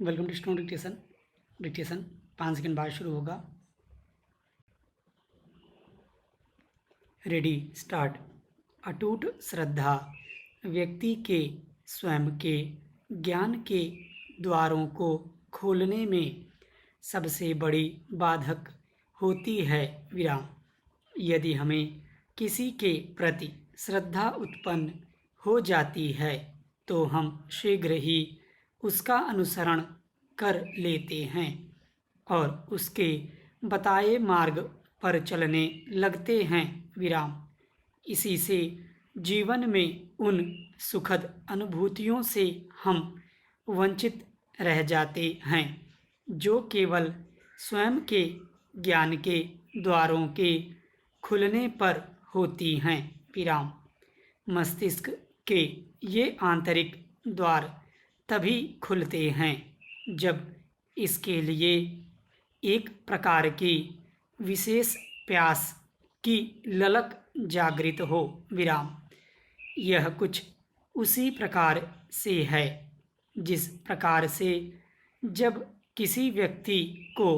Welcome to student dictation 5 second बाद शुरू होगा। Ready start. अटूट श्रद्धा व्यक्ति के स्वयं के ज्ञान के द्वारों को खोलने में सबसे बड़ी बाधक होती है। विराम। यदि हमें किसी के प्रति श्रद्धा उत्पन्न हो जाती है तो हम शीघ्र ही उसका अनुसरण कर लेते हैं और उसके बताए मार्ग पर चलने लगते हैं। विराम। इसी से जीवन में उन सुखद अनुभूतियों से हम वंचित रह जाते हैं जो केवल स्वयं के ज्ञान के द्वारों के खुलने पर होती हैं। विराम। मस्तिष्क के ये आंतरिक द्वार तभी खुलते हैं जब इसके लिए एक प्रकार की विशेष प्यास की ललक जागृत हो। विराम। यह कुछ उसी प्रकार से है जिस प्रकार से जब किसी व्यक्ति को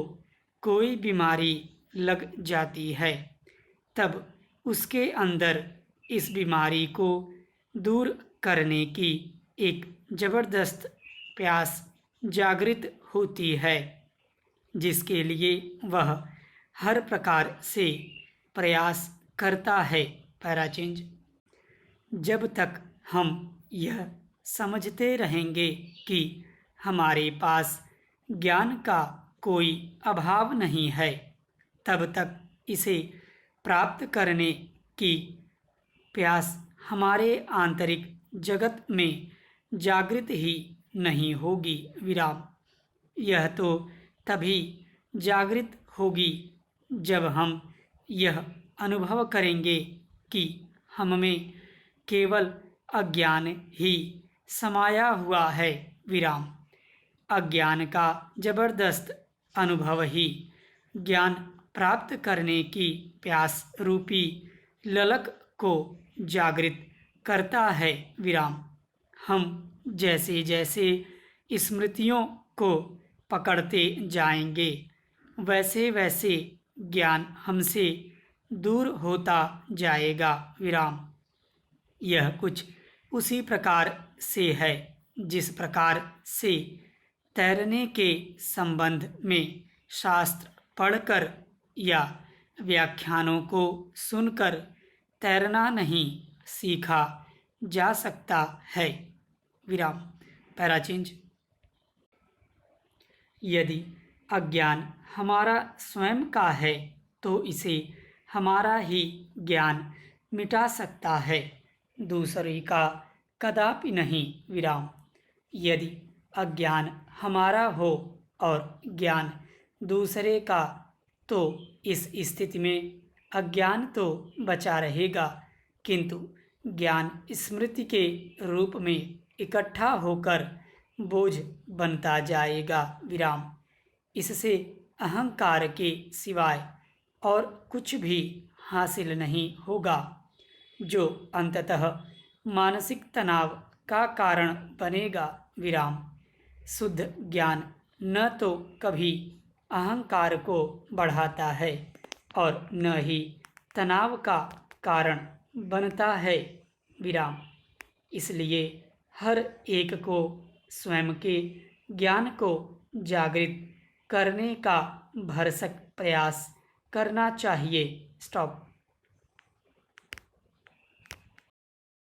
कोई बीमारी लग जाती है तब उसके अंदर इस बीमारी को दूर करने की एक जबरदस्त प्यास जागृत होती है जिसके लिए वह हर प्रकार से प्रयास करता है। Para change. जब तक हम यह समझते रहेंगे कि हमारे पास ज्ञान का कोई अभाव नहीं है तब तक इसे प्राप्त करने की प्यास हमारे आंतरिक जगत में जागृत ही नहीं होगी। विराम। यह तो तभी जागृत होगी जब हम यह अनुभव करेंगे कि हम में केवल अज्ञान ही समाया हुआ है। विराम। अज्ञान का जबरदस्त अनुभव ही ज्ञान प्राप्त करने की प्यास रूपी ललक को जागृत करता है। विराम। हम जैसे जैसे स्मृतियों को पकड़ते जाएंगे वैसे वैसे ज्ञान हमसे दूर होता जाएगा। विराम। यह कुछ उसी प्रकार से है जिस प्रकार से तैरने के संबंध में शास्त्र पढ़कर या व्याख्यानों को सुनकर तैरना नहीं सीखा जा सकता है। विराम। Para change. यदि अज्ञान हमारा स्वयं का है तो इसे हमारा ही ज्ञान मिटा सकता है, दूसरे का कदापि नहीं। विराम। यदि अज्ञान हमारा हो और ज्ञान दूसरे का तो इस स्थिति में अज्ञान तो बचा रहेगा किंतु ज्ञान स्मृति के रूप में इकट्ठा होकर बोझ बनता जाएगा। विराम। इससे अहंकार के सिवाय और कुछ भी हासिल नहीं होगा जो अंततः मानसिक तनाव का कारण बनेगा। विराम। शुद्ध ज्ञान न तो कभी अहंकार को बढ़ाता है और न ही तनाव का कारण बनता है। विराम। इसलिए हर एक को स्वयं के ज्ञान को जागृत करने का भरसक प्रयास करना चाहिए। स्टॉप।